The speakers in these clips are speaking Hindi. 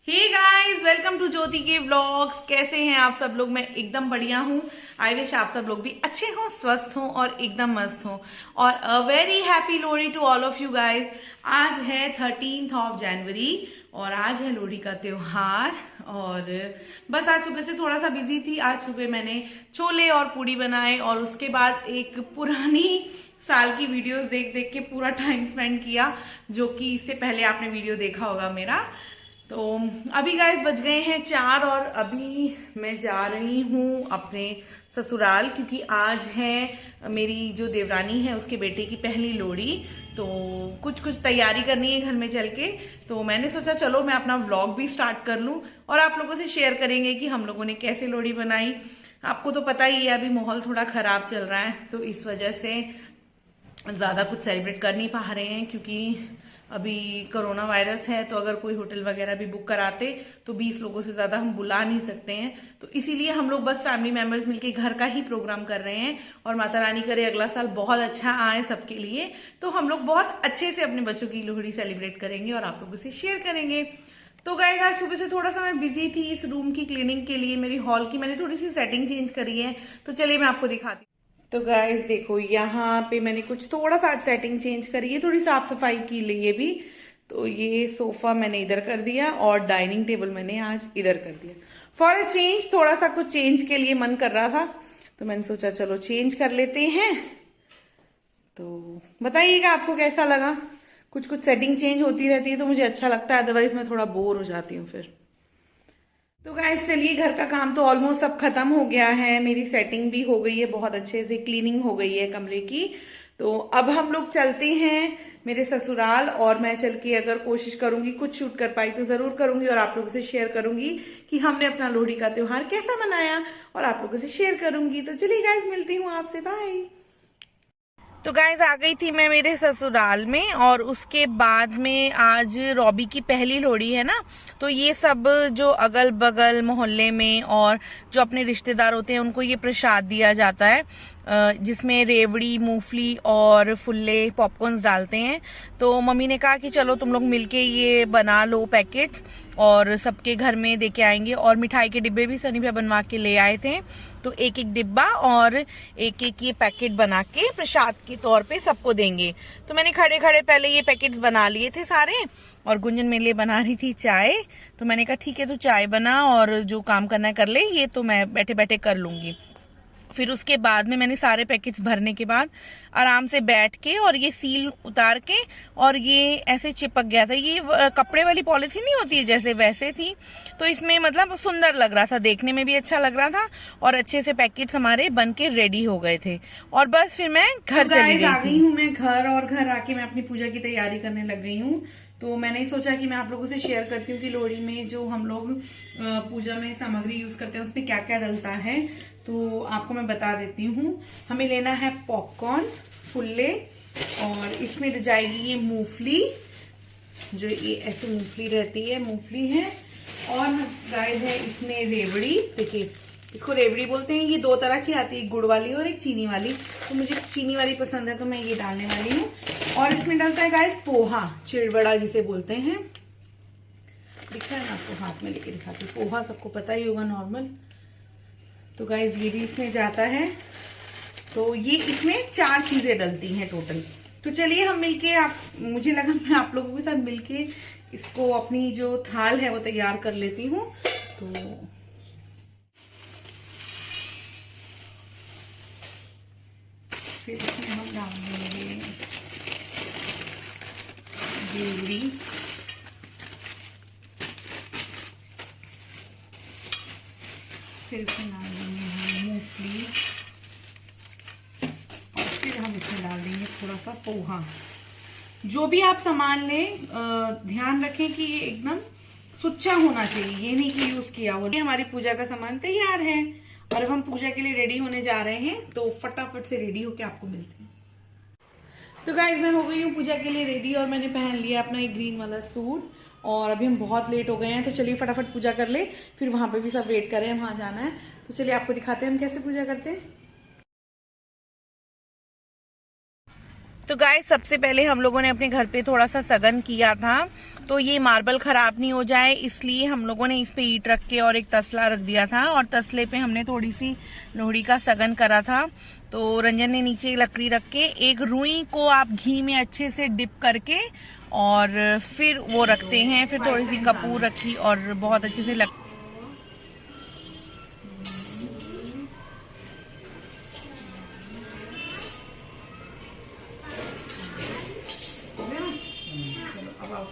हे गाइस, वेलकम टू ज्योति के व्लॉग्स। कैसे हैं आप सब लोग? मैं एकदम बढ़िया हूँ। आई विश आप सब लोग भी अच्छे हों, स्वस्थ हों और एकदम मस्त हों। और a very happy Lohri to all of you guys. आज है 13th ऑफ जनवरी और आज है लोहड़ी का त्योहार। और बस आज सुबह से थोड़ा सा बिजी थी। आज सुबह मैंने छोले और पूड़ी बनाए और उसके बाद एक पुरानी साल की वीडियोस देख देख के पूरा टाइम स्पेंड किया, जो कि इससे पहले आपने वीडियो देखा होगा मेरा। तो अभी गाइस बज गए हैं 4 और अभी मैं जा रही हूँ अपने ससुराल, क्योंकि आज है मेरी जो देवरानी है उसके बेटे की पहली लोहड़ी। तो कुछ कुछ तैयारी करनी है घर में चल के। तो मैंने सोचा चलो मैं अपना व्लॉग भी स्टार्ट कर लूँ और आप लोगों से शेयर करेंगे कि हम लोगों ने कैसे लोहड़ी बनाई। आपको तो पता ही है अभी माहौल थोड़ा खराब चल रहा है, तो इस वजह से ज़्यादा कुछ सेलिब्रेट कर नहीं पा रहे हैं, क्योंकि अभी कोरोना वायरस है। तो अगर कोई होटल वगैरह भी बुक कराते तो 20 लोगों से ज़्यादा हम बुला नहीं सकते हैं। तो इसीलिए हम लोग बस फैमिली मेंबर्स मिलके घर का ही प्रोग्राम कर रहे हैं। और माता रानी करे अगला साल बहुत अच्छा आए सबके लिए। तो हम लोग बहुत अच्छे से अपने बच्चों की लोहड़ी सेलिब्रेट करेंगे और आप लोगों से शेयर करेंगे। तो गाइस आज सुबह से थोड़ा सा मैं बिजी थी इस रूम की क्लीनिंग के लिए। मेरी हॉल की मैंने थोड़ी सी सेटिंग चेंज करी है, तो चलिए मैं आपको दिखाती हूँ। तो गाइस देखो, यहाँ पे मैंने कुछ थोड़ा सा सेटिंग चेंज करी है, थोड़ी साफ सफाई की लिए भी। तो ये सोफा मैंने इधर कर दिया और डाइनिंग टेबल मैंने आज इधर कर दिया। फॉर अ चेंज, थोड़ा सा कुछ चेंज के लिए मन कर रहा था, तो मैंने सोचा चलो चेंज कर लेते हैं। तो बताइएगा आपको कैसा लगा। कुछ कुछ सेटिंग चेंज होती रहती है तो मुझे अच्छा लगता है, अदरवाइज मैं थोड़ा बोर हो जाती हूँ फिर। तो गाइस चलिए, घर का काम तो ऑलमोस्ट सब खत्म हो गया है। मेरी सेटिंग भी हो गई है, बहुत अच्छे से क्लीनिंग हो गई है कमरे की। तो अब हम लोग चलते हैं मेरे ससुराल, और मैं चल के अगर कोशिश करूंगी कुछ शूट कर पाई तो जरूर करूंगी और आप लोगों से शेयर करूंगी कि हमने अपना लोहड़ी का त्योहार कैसा मनाया, और आप लोगों से शेयर करूंगी। तो चलिए गाइस, मिलती हूँ आपसे, बाय। तो गाइज आ गई थी मैं मेरे ससुराल में, और उसके बाद में आज रॉबी की पहली लोहड़ी है ना। तो ये सब जो अगल बगल मोहल्ले में और जो अपने रिश्तेदार होते हैं उनको ये प्रसाद दिया जाता है, जिसमें रेवड़ी, मूंगफली और फुल्ले, पॉपकॉर्न्स डालते हैं। तो मम्मी ने कहा कि चलो तुम लोग मिलके ये बना लो पैकेट्स और सबके घर में दे के आएंगे। और मिठाई के डिब्बे भी सनी भैया बनवा के ले आए थे। तो एक एक डिब्बा और एक एक ये पैकेट बना के प्रसाद के तौर पे सबको देंगे। तो मैंने खड़े खड़े पहले ये पैकेट्स बना लिए थे सारे, और गुंजन मेरे लिए बना रही थी चाय। तो मैंने कहा ठीक है तू चाय बना और जो काम करना है कर ले, ये तो मैं बैठे बैठे कर लूंगी। फिर उसके बाद में मैंने सारे पैकेट्स भरने के बाद आराम से बैठ के और ये सील उतार के, और ये ऐसे चिपक गया था। ये कपड़े वाली पॉलिथीन नहीं होती है जैसे, वैसे थी। तो इसमें मतलब सुंदर लग रहा था, देखने में भी अच्छा लग रहा था, और अच्छे से पैकेट्स हमारे बन के रेडी हो गए थे। और बस फिर मैं घर चली गई हूँ मैं घर, और घर आके मैं अपनी पूजा की तैयारी करने लग गई हूँ। तो मैंने सोचा कि मैं आप लोगों से शेयर करती हूँ कि लोहड़ी में जो हम लोग पूजा में सामग्री यूज करते हैं उसमें क्या क्या डलता है। तो आपको मैं बता देती हूँ। हमें लेना है पॉपकॉर्न, फुल्ले, और इसमें जाएगी ये मूंगफली, जो ये ऐसे मूंगफली रहती है, मूंगफली है। और गाइस है इसमें रेवड़ी। देखिए इसको रेवड़ी बोलते हैं। ये दो तरह की आती है, गुड़ वाली और एक चीनी वाली। तो मुझे चीनी वाली पसंद है तो मैं ये डालने वाली हूँ। और इसमें डलता है गाइस पोहा, चिड़बड़ा जिसे बोलते हैं। दिख रहा है ना आपको, हाथ में लेके दिखाती हूँ। पोहा सबको पता ही होगा नॉर्मल। तो गाइस ये भी इसमें जाता है। तो ये इसमें 4 चीजें डलती हैं टोटल। तो चलिए हम मिलके, आप, मुझे लगा मैं आप लोगों के साथ मिलके इसको, अपनी जो थाल है वो तैयार कर लेती हूँ। तो फिर इसमें हम डाल देंगे रेवड़ी, फिर इसमें डाल देंगे हम मूंगफली, और फिर हम इसमें डाल देंगे थोड़ा सा पोहा। जो भी आप सामान लें ध्यान रखें कि ये एकदम सुच्चा होना चाहिए, ये नहीं कि यूज किया हो। हमारी पूजा का सामान तैयार है और अब हम पूजा के लिए रेडी होने जा रहे हैं। तो फटाफट से रेडी होके आपको मिलते हैं। तो गाइज मैं हो गई हूँ पूजा के लिए रेडी, और मैंने पहन लिया अपना एक ग्रीन वाला सूट। और अभी हम बहुत लेट हो गए हैं, तो चलिए फटाफट पूजा कर ले, फिर वहां पे भी सब वेट कर रहे हैं, वहां जाना है। तो चलिए आपको दिखाते हैं हम कैसे पूजा करते हैं। तो गाइस सबसे पहले हम लोगों ने अपने घर पे थोड़ा सा सगन किया था, तो ये मार्बल खराब नहीं हो जाए इसलिए हम लोगों ने इस पे ईंट रख के और एक तसला रख दिया था, और तसले पे हमने थोड़ी सी लोहड़ी का सगन करा था। तो रंजन ने नीचे लकड़ी रख के एक रुई को आप घी में अच्छे से डिप करके और फिर वो रखते हैं, फिर थोड़ी सी कपूर रखी और बहुत अच्छे से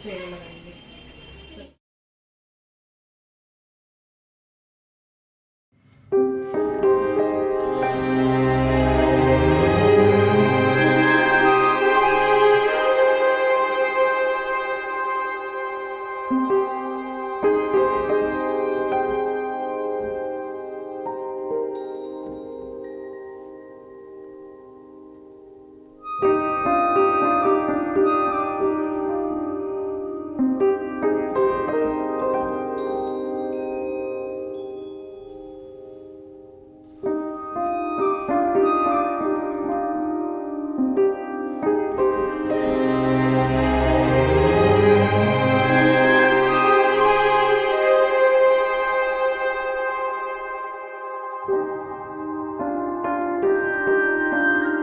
फेरे लगाएंगे।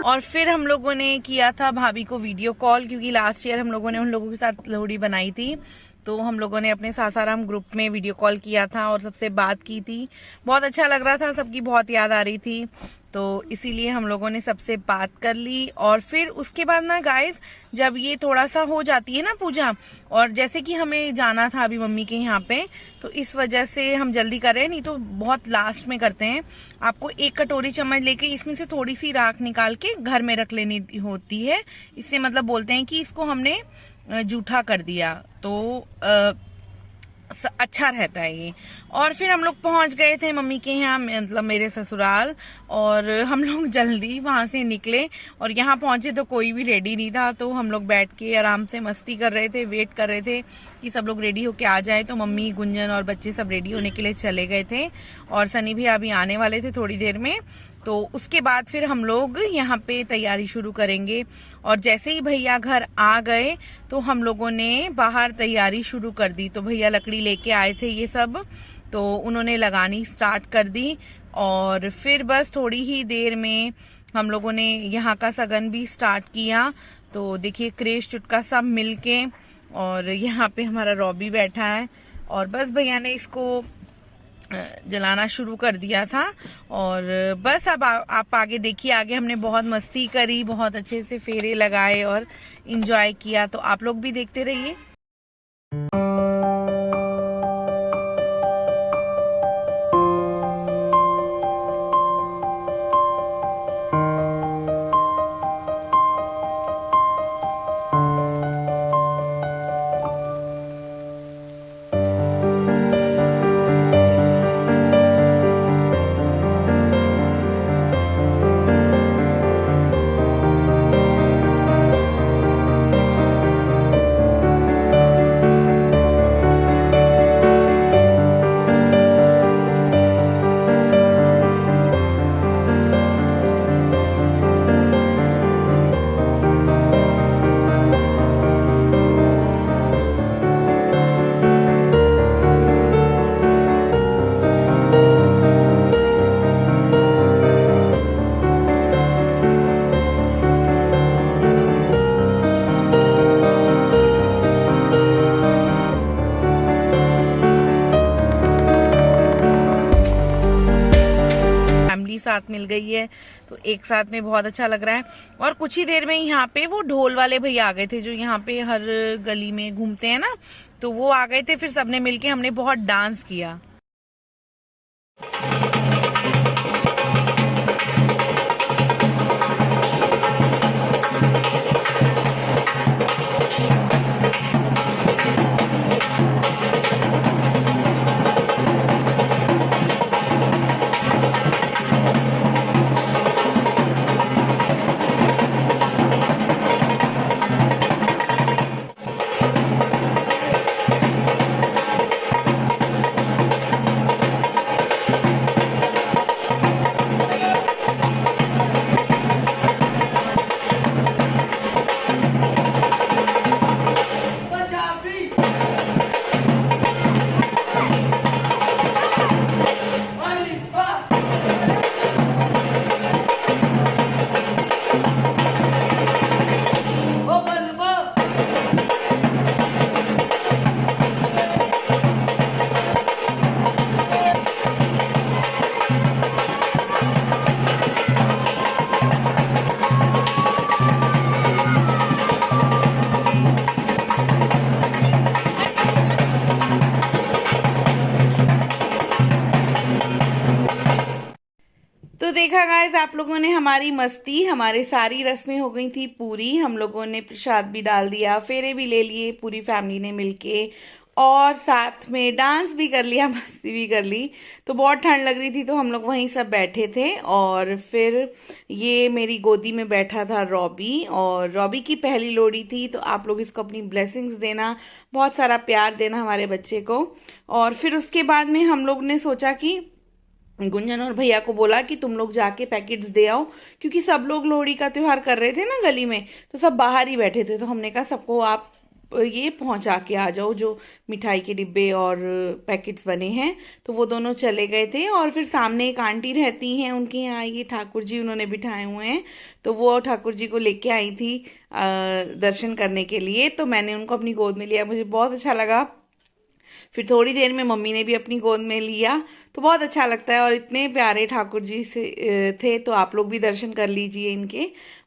और फिर हम लोगों ने किया था भाभी को वीडियो कॉल, क्योंकि लास्ट ईयर हम लोगों ने उन लोगों के साथ लोहड़ी बनाई थी, तो हम लोगों ने अपने सासाराम ग्रुप में वीडियो कॉल किया था और सबसे बात की थी। बहुत अच्छा लग रहा था, सबकी बहुत याद आ रही थी, तो इसीलिए हम लोगों ने सबसे बात कर ली। और फिर उसके बाद ना गाइस, जब ये थोड़ा सा हो जाती है ना पूजा, और जैसे कि हमें जाना था अभी मम्मी के यहाँ पे, तो इस वजह से हम जल्दी कर रहे हैं, नहीं तो बहुत लास्ट में करते हैं। आपको एक कटोरी चम्मच लेके इसमें से थोड़ी सी राख निकाल के घर में रख लेनी होती है। इससे मतलब बोलते हैं कि इसको हमने जूठा कर दिया, तो अच्छा रहता है ये। और फिर हम लोग पहुंच गए थे मम्मी के यहाँ, मतलब मेरे ससुराल, और हम लोग जल्दी वहां से निकले और यहाँ पहुंचे तो कोई भी रेडी नहीं था, तो हम लोग बैठ के आराम से मस्ती कर रहे थे, वेट कर रहे थे कि सब लोग रेडी होके आ जाए। तो मम्मी, गुंजन और बच्चे सब रेडी होने के लिए चले गए थे, और सनी भी अभी आने वाले थे थोड़ी देर में। तो उसके बाद फिर हम लोग यहाँ पे तैयारी शुरू करेंगे। और जैसे ही भैया घर आ गए तो हम लोगों ने बाहर तैयारी शुरू कर दी। तो भैया लकड़ी लेके आए थे ये सब, तो उन्होंने लगानी स्टार्ट कर दी। और फिर बस थोड़ी ही देर में हम लोगों ने यहाँ का सगन भी स्टार्ट किया। तो देखिए क्रेश चुटका सब मिलके, और यहाँ पे हमारा रॉबी बैठा है, और बस भैया ने इसको जलाना शुरू कर दिया था। और बस अब आप आगे देखिए, आगे हमने बहुत मस्ती करी, बहुत अच्छे से फेरे लगाए और इंजॉय किया, तो आप लोग भी देखते रहिए। साथ मिल गई है, तो एक साथ में बहुत अच्छा लग रहा है। और कुछ ही देर में यहाँ पे वो ढोल वाले भैया आ गए थे, जो यहाँ पे हर गली में घूमते हैं ना, तो वो आ गए थे। फिर सबने मिलके हमने बहुत डांस किया। देखा गाइस आप लोगों ने हमारी मस्ती, हमारे सारी रस्में हो गई थी पूरी। हम लोगों ने प्रसाद भी डाल दिया, फेरे भी ले लिए पूरी फैमिली ने मिलके, और साथ में डांस भी कर लिया, मस्ती भी कर ली। तो बहुत ठंड लग रही थी तो हम लोग वहीं सब बैठे थे। और फिर ये मेरी गोदी में बैठा था रॉबी, और रॉबी की पहली लोहड़ी थी। तो आप लोग इसको अपनी ब्लेसिंग्स देना, बहुत सारा प्यार देना हमारे बच्चे को। और फिर उसके बाद में हम लोग ने सोचा कि गुंजन और भैया को बोला कि तुम लोग जाके पैकेट्स दे आओ, क्योंकि सब लोग लोहड़ी का त्योहार कर रहे थे ना गली में, तो सब बाहर ही बैठे थे। तो हमने कहा सबको आप ये पहुंचा के आ जाओ जो मिठाई के डिब्बे और पैकेट्स बने हैं। तो वो दोनों चले गए थे। और फिर सामने एक आंटी रहती हैं, उनके यहाँ ये ठाकुर जी उन्होंने बिठाए हुए हैं, तो वो ठाकुर जी को लेके आई थी दर्शन करने के लिए। तो मैंने उनको अपनी गोद में लिया, मुझे बहुत अच्छा लगा। फिर थोड़ी देर में मम्मी ने भी अपनी गोद में लिया, तो बहुत अच्छा लगता है। और इतने प्यारे ठाकुर जी से थे, तो आप लोग भी दर्शन कर लीजिए इनके।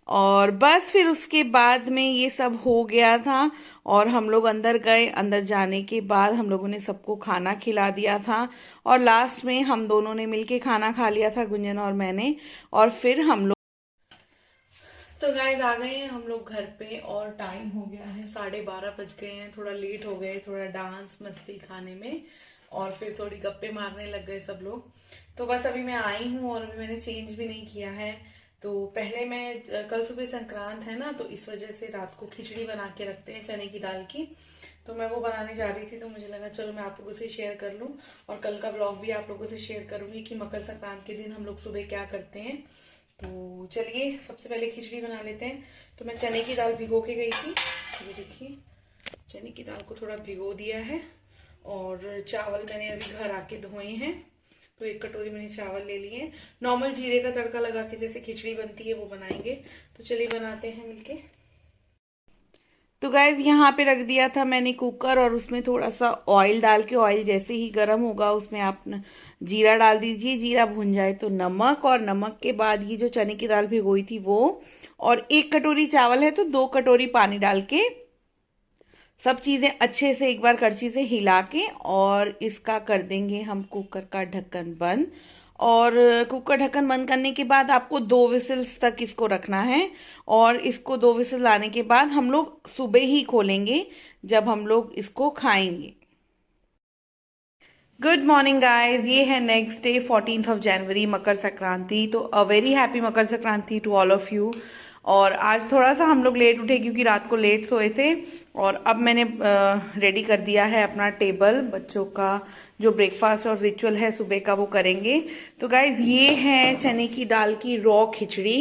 और बस फिर उसके बाद में ये सब हो गया था, और हम लोग अंदर गए। अंदर जाने के बाद हम लोगों ने सबको खाना खिला दिया था, और लास्ट में हम दोनों ने मिलके खाना खा लिया था, गुंजन और मैंने। और फिर हम लोग तो गाइस आ गए हैं हम लोग घर पे, और टाइम हो गया है 12:30 बज गए हैं। थोड़ा लेट हो गए, थोड़ा डांस मस्ती खाने में, और फिर थोड़ी गप्पे मारने लग गए सब लोग। तो बस अभी मैं आई हूँ, और अभी मैंने चेंज भी नहीं किया है। तो पहले मैं कल सुबह संक्रांत है ना, तो इस वजह से रात को खिचड़ी बना के रखते हैं चने की दाल की। तो मैं वो बनाने जा रही थी, तो मुझे लगा चलो मैं आप लोगों से शेयर कर लूँ, और कल का व्लॉग भी आप लोगों से शेयर करूंगी कि मकर संक्रांत के दिन हम लोग सुबह क्या करते हैं। तो चलिए सबसे पहले खिचड़ी बना लेते हैं। तो मैं चने की दाल भिगो के गई थी, ये देखिए चने की दाल को थोड़ा भिगो दिया है। और चावल मैंने अभी घर आके धोए हैं, तो 1 कटोरी मैंने चावल ले लिए। नॉर्मल जीरे का तड़का लगा के जैसे खिचड़ी बनती है वो बनाएंगे। तो चलिए बनाते हैं मिलके। तो गाइज यहाँ पे रख दिया था मैंने कुकर, और उसमें थोड़ा सा ऑयल डाल के, ऑयल जैसे ही गर्म होगा उसमें आप जीरा डाल दीजिए। जीरा भुन जाए तो नमक, और नमक के बाद ये जो चने की दाल भिगोई थी वो, और 1 कटोरी चावल है तो 2 कटोरी पानी डाल के सब चीजें अच्छे से एक बार करछी से हिला के, और इसका कर देंगे हम कुकर का ढक्कन बंद। और कुकर ढक्कन बंद करने के बाद आपको 2 विसिल्स तक इसको रखना है। और इसको 2 विसिल आने के बाद हम लोग सुबह ही खोलेंगे जब हम लोग इसको खाएंगे। गुड मॉर्निंग गाइज, ये है next day 14th of January, Makar Sankranti. तो a very happy Makar Sankranti to all of you. और आज थोड़ा सा हम लोग लेट उठे क्योंकि रात को लेट सोए थे। और अब मैंने रेडी कर दिया है अपना टेबल, बच्चों का जो ब्रेकफास्ट और रिचुअल है सुबह का वो करेंगे। तो गाइज ये है चने की दाल की रॉ खिचड़ी।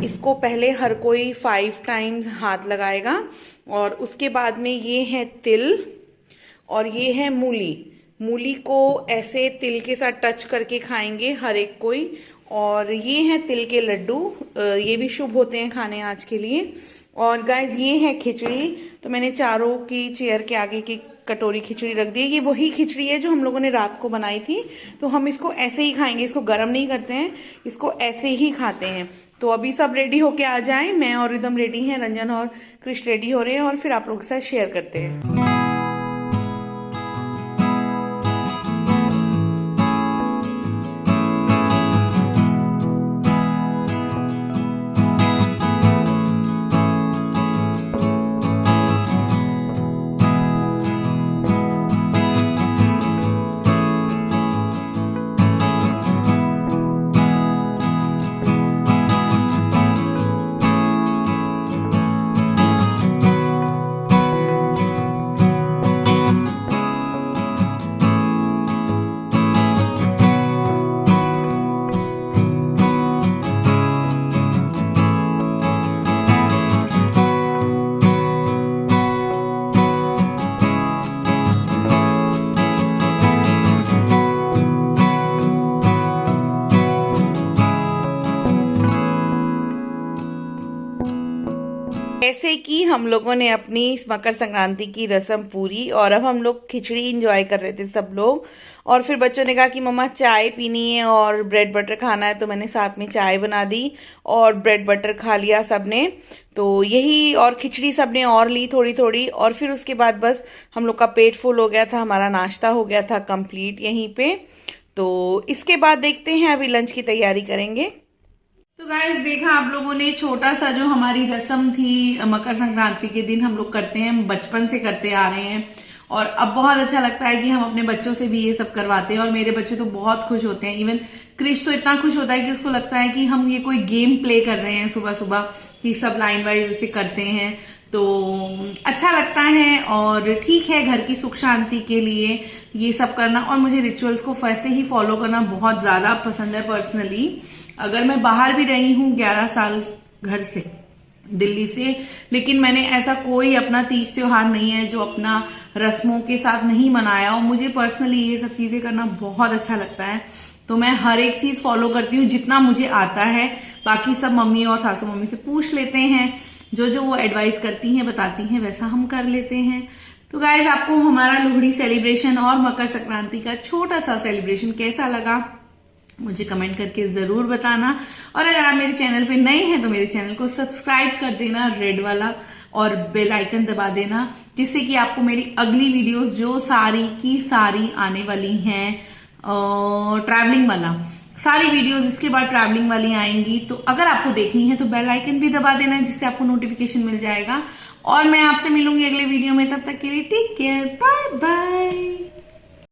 इसको पहले हर कोई 5 टाइम्स हाथ लगाएगा, और उसके बाद में ये है तिल, और ये है मूली। मूली को ऐसे तिल के साथ टच करके खाएंगे हर एक कोई। और ये हैं तिल के लड्डू, ये भी शुभ होते हैं खाने आज के लिए। और गाइज ये है खिचड़ी। तो मैंने चारों की चेयर के आगे की कटोरी खिचड़ी रख दी है। ये वही खिचड़ी है जो हम लोगों ने रात को बनाई थी। तो हम इसको ऐसे ही खाएंगे, इसको गर्म नहीं करते हैं, इसको ऐसे ही खाते हैं। तो अभी सब रेडी होके आ जाएं, मैं और रिदम रेडी हैं, रंजन और कृष रेडी हो रहे हैं, और फिर आप लोगों के साथ शेयर करते हैं। जैसे कि हम लोगों ने अपनी मकर संक्रांति की रस्म पूरी, और अब हम लोग खिचड़ी इंजॉय कर रहे थे सब लोग। और फिर बच्चों ने कहा कि मम्मा चाय पीनी है और ब्रेड बटर खाना है, तो मैंने साथ में चाय बना दी और ब्रेड बटर खा लिया सबने। तो यही, और खिचड़ी सबने और ली थोड़ी थोड़ी। और फिर उसके बाद बस हम लोग का पेट फुल हो गया था, हमारा नाश्ता हो गया था कंप्लीट यहीं पे। तो इसके बाद देखते हैं, अभी लंच की तैयारी करेंगे। तो गाइस देखा आप लोगों ने, छोटा सा जो हमारी रस्म थी मकर संक्रांति के दिन हम लोग करते हैं, बचपन से करते आ रहे हैं और अब बहुत अच्छा लगता है कि हम अपने बच्चों से भी ये सब करवाते हैं और मेरे बच्चे तो बहुत खुश होते हैं। इवन क्रिश तो इतना खुश होता है कि उसको लगता है कि हम ये कोई गेम प्ले कर रहे हैं सुबह सुबह, कि सब लाइन वाइज ऐसे करते हैं तो अच्छा लगता है। और ठीक है, घर की सुख शांति के लिए ये सब करना, और मुझे रिचुअल्स को वैसे ही फॉलो करना बहुत ज्यादा पसंद है पर्सनली। अगर मैं बाहर भी रही हूँ 11 साल घर से, दिल्ली से, लेकिन मैंने ऐसा कोई अपना तीज त्योहार नहीं है जो अपना रस्मों के साथ नहीं मनाया। और मुझे पर्सनली ये सब चीजें करना बहुत अच्छा लगता है, तो मैं हर एक चीज फॉलो करती हूँ जितना मुझे आता है। बाकी सब मम्मी और सासू मम्मी से पूछ लेते हैं, जो जो वो एडवाइस करती हैं बताती हैं वैसा हम कर लेते हैं। तो गाइस आपको हमारा लोहड़ी सेलिब्रेशन और मकर संक्रांति का छोटा सा सेलिब्रेशन कैसा लगा मुझे कमेंट करके जरूर बताना। और अगर आप मेरे चैनल पे नए हैं तो मेरे चैनल को सब्सक्राइब कर देना, रेड वाला, और बेल आइकन दबा देना, जिससे कि आपको मेरी अगली वीडियोस जो सारी की सारी आने वाली हैं, ट्रैवलिंग वाला सारी वीडियोस इसके बाद ट्रैवलिंग वाली आएंगी, तो अगर आपको देखनी है तो बेल आइकन भी दबा देना, जिससे आपको नोटिफिकेशन मिल जाएगा। और मैं आपसे मिलूंगी अगले वीडियो में, तब तक के लिए टेक केयर, बाय बाय।